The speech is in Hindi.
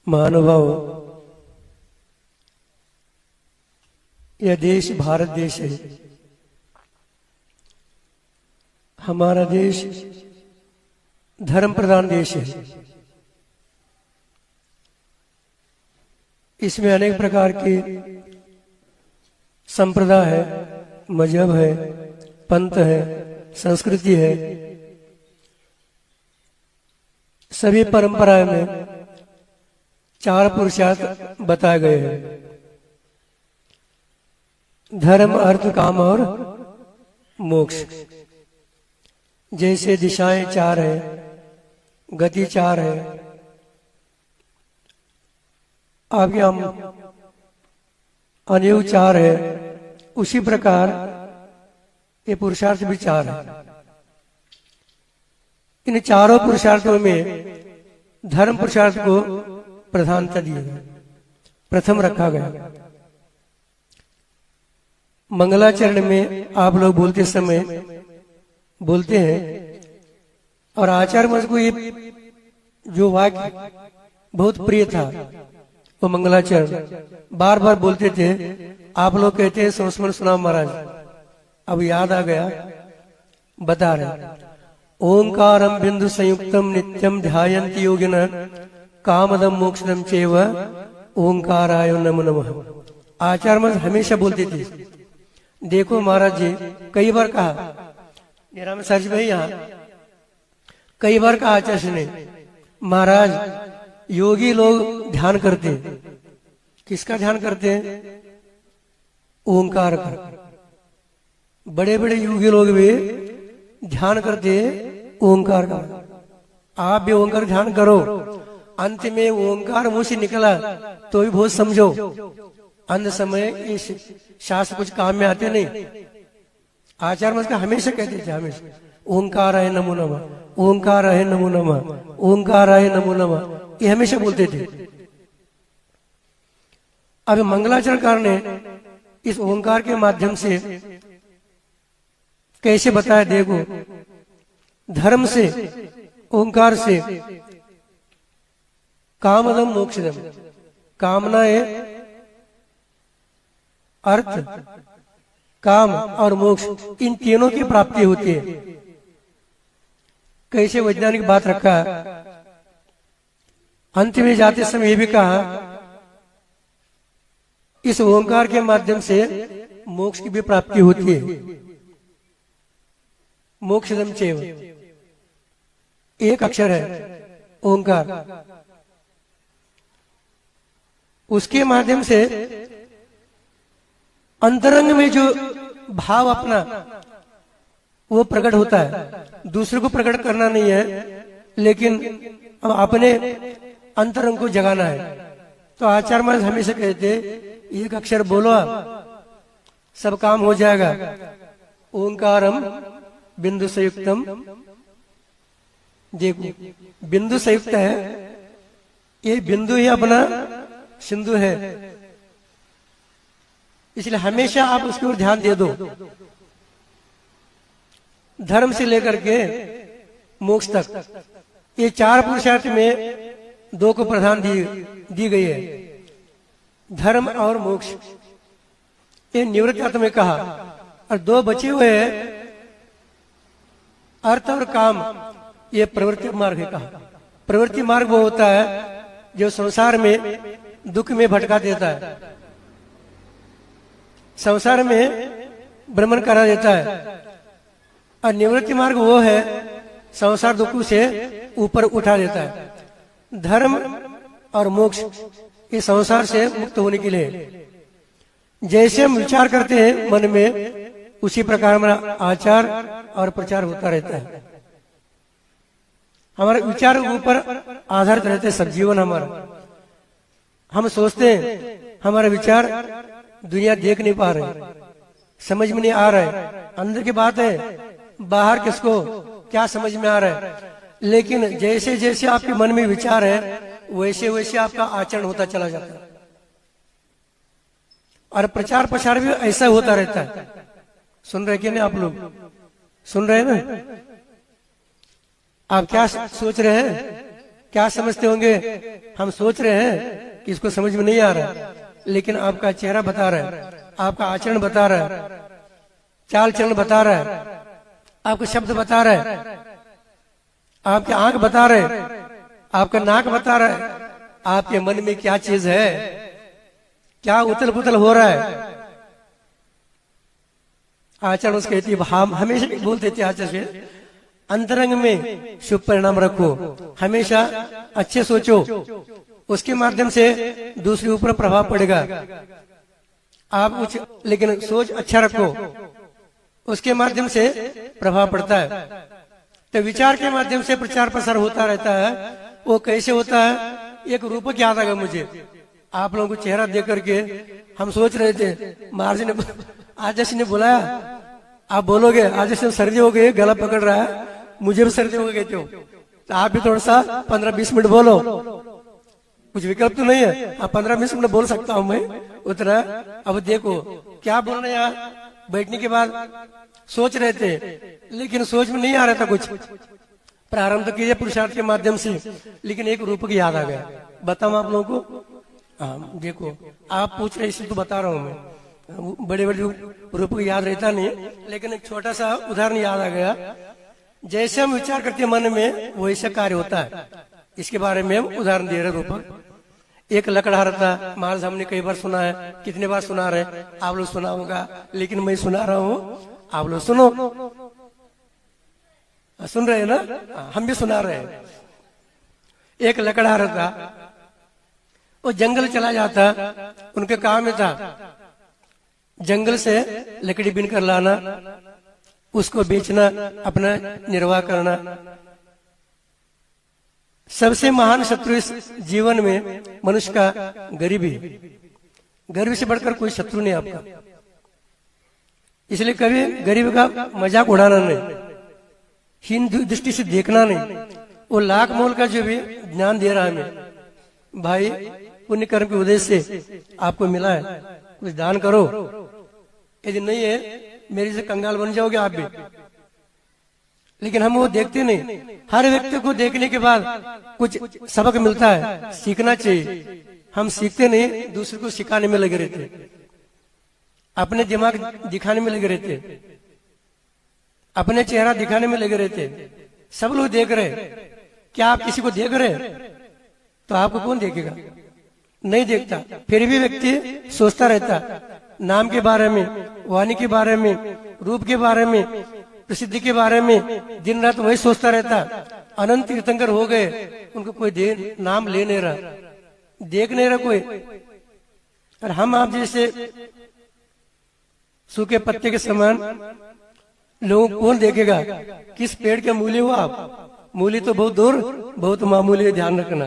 महानुभाव, यह देश भारत देश है। हमारा देश धर्म प्रधान देश है। इसमें अनेक प्रकार के संप्रदाय है, मजहब है, पंथ है, संस्कृति है। सभी परंपराएं में चार पुरुषार्थ बताए गए हैं: धर्म, अर्थ, काम और मोक्ष। जैसे दिशाएं चार है, गति चार है, आज्ञाम अनयोग चार है, उसी प्रकार ये पुरुषार्थ भी चार है। इन चारों पुरुषार्थों में धर्म पुरुषार्थ को प्रधानता दी गई, प्रथम रखा गया। मंगलाचरण में आप लोग बोलते समय बोलते हैं, और आचार्य मुझ को ये जो वाक्य बहुत प्रिय था, वो मंगलाचरण बार बार बोलते थे। आप लोग कहते हैं संस्मरण सुनाओ महाराज, अब याद आ गया, बता रहे। ओंकारम बिंदु संयुक्तम नित्यम ध्यायन्ति योगिनः कामदम मोक्षदम चैव ओंकाराय नमो नमः। आचार्य महाराज हमेशा बोलते थे। देखो महाराज जी कई बार कहा, मेरा में सच भाई यहाँ कई बार कहा आचार्य ने, महाराज योगी लोग ध्यान करते हैं। किसका ध्यान करते हैं? ओंकार का। बड़े बड़े योगी लोग भी ध्यान करते हैं ओंकार का। आप भी ओंकार ध्यान करो। अंत में ओंकार मुंह से निकला तो भी बहुत समझो। अंत समय इस शास्त्र कुछ काम में आते नहीं। आचार्य का हमेशा कहते थे, हमेशा ओंकाराय नमो नमः, ओंकाराय नमो नमः, ओंकाराय नमो नमः, ये हमेशा बोलते थे। अब मंगलाचरणकार ने इस ओंकार के माध्यम से कैसे बताया, देखो। धर्म से, ओंकार से कामदम मोक्षदम, कामनाएं, अर्थ, काम और मोक्ष, इन तीनों की प्राप्ति होती है। कैसे वैज्ञानिक बात रखा। अंत में जाते समय ये भी कहा, इस ओंकार के माध्यम से मोक्ष की भी प्राप्ति होती है। मोक्षदम चैव, एक अक्षर है ओंकार, उसके माध्यम से अंतरंग में जो भाव अपना वो प्रकट होता है। दूसरे को प्रकट करना नहीं है, लेकिन अपने अंतरंग को जगाना है। तो आचार्य महाराज हमेशा कहते, एक अक्षर बोलो आप, सब काम हो जाएगा। ओंकारम बिंदु संयुक्तम, देखो बिंदु संयुक्त है, ये बिंदु ही अपना सिंधु है, इसलिए हमेशा आप उसकी ओर ध्यान दे दो। धर्म से लेकर के मोक्ष तक ये चार पुरुषार्थ में दो को प्रधान दी गई है, धर्म और मोक्ष। ये निवृत्त अर्थ में कहा, और दो बचे हुए हैं अर्थ और काम, ये प्रवृत्ति मार्ग है कहा। प्रवृत्ति मार्ग वो होता है जो संसार में दुख में भटका देता है, संसार में भ्रमण करा देता है। और निवृत्ति मार्ग वो है संसार दुखों से ऊपर उठा देता है। धर्म और मोक्ष ये संसार से मुक्त होने के लिए। जैसे हम विचार करते हैं मन में, उसी प्रकार हमारा आचार और प्रचार होता रहता है। हमारे विचार के ऊपर आधारित रहते सब जीवन हमारा। हम सोचते हैं, हमारा विचार दुनिया देख नहीं पा रहे, समझ में नहीं आ रहा है, अंदर की बात है, बाहर किसको क्या समझ में आ रहा है। लेकिन जैसे जैसे आपके मन में विचार है, वैसे वैसे आपका आचरण होता चला जाता है। और प्रचार प्रसार भी ऐसा होता रहता है। सुन रहे कि नहीं आप लोग? सुन रहे हैं ना? आप क्या सोच रहे हैं क्या समझते होंगे? हम सोच रहे हैं कि इसको समझ में नहीं आ रहा, लेकिन आपका चेहरा बता रहा है, आपका आचरण बता रहा है, चाल चलन बता रहा है, आपके शब्द बता रहा है, आपके आंख बता रहे, आपका नाक बता रहा है, आपके मन में क्या चीज है, क्या उथल पुथल हो रहा है। आचरण उसके हम हमेशा बोलते थे आचरण से अंतरंग में शुभ परिणाम रखो, हमेशा अच्छे सोचो, उसके माध्यम से दूसरे ऊपर प्रभाव पड़ेगा। आप कुछ लेकिन सोच अच्छा रखो, उसके माध्यम से प्रभाव पड़ता है। तो विचार के माध्यम से प्रचार प्रसार होता रहता है। वो कैसे होता है? एक रूपक याद आ गया मुझे, आप लोगों को चेहरा देख करके हम सोच रहे थे, महाराज ने आजस ने बुलाया, आप बोलोगे आजस ने सर्दी हो गई, गला पकड़ रहा है, मुझे भी सर्दी हो गई, तो आप भी थोड़ा सा 15-20 मिनट बोलो, कुछ विकल्प तो नहीं है, आप 15-20 मिनट बोल सकता हूं मैं उतना। अब देखो क्या बोल रहे हैं, यहाँ बैठने के बाद सोच रहे थे, लेकिन सोच में नहीं आ रहा था कुछ। प्रारंभ तो कीजिए पुरुषार्थ के माध्यम से, लेकिन एक रूपक याद आ गया, बताऊं आप लोगों को? हाँ देखो, आप पूछ रहे इसलिए तो बता रहा हूं मैं, बड़े बड़े रूपक याद रहता नहीं, लेकिन एक छोटा सा उदाहरण याद आ गया। जैसे हम विचार करते हैं मन में, वैसे कार्य होता है। इसके बारे में हम उदाहरण दे रहे रूपक। एक लकड़हारा था, महाराज हमने कई बार सुना है, कितने बार सुना रहे, आप लोग सुना होगा, लेकिन मैं सुना रहा हूँ, आप लोग सुनो। सुन रहे हैं ना? हम भी सुना रहे हैं। एक लकड़हारा था, वो जंगल चला जाता, उनके काम में था जंगल से लकड़ी बीन कर लाना, उसको बेचना, अपना निर्वाह करना। सबसे महान शत्रु इस जीवन में मनुष्य का गरीबी, गरीबी से बढ़कर कोई शत्रु नहीं आपका। इसलिए कभी गरीब का मजाक उड़ाना नहीं, हीन दृष्टि से देखना नहीं। वो लाख मोल का जो भी ज्ञान दे रहा है हमें, भाई पुण्य कर्म के उद्देश्य से आपको मिला है, कुछ दान करो। यदि नहीं है, मेरे से कंगाल बन जाओगे आप भी। लेकिन हम वो देखते नहीं। हर व्यक्ति को देखने के बाद कुछ सबक मिलता है, सीखना चाहिए। हम सीखते नहीं, दूसरे को सिखाने में लगे रहते, अपने दिमाग दिखाने में लगे रहते, अपने चेहरा दिखाने में लगे रहते। सब लोग देख रहे, क्या आप किसी को देख रहे? तो आपको कौन देखेगा? नहीं देखता। फिर भी व्यक्ति सोचता रहता, नाम के बारे में, वाणी के बारे में, रूप के बारे में, प्रसिद्धि के बारे में दिन रात वही सोचता रहता। अनंत तीर्थंकर हो गए, उनको कोई नाम ले नहीं रहा, देख नहीं रहा कोई। और हम आप जैसे सूखे पत्ते के समान लोगों को कौन देखेगा? किस पेड़ के मूली हो आप? मूली तो बहुत दूर, बहुत मामूली है, ध्यान रखना।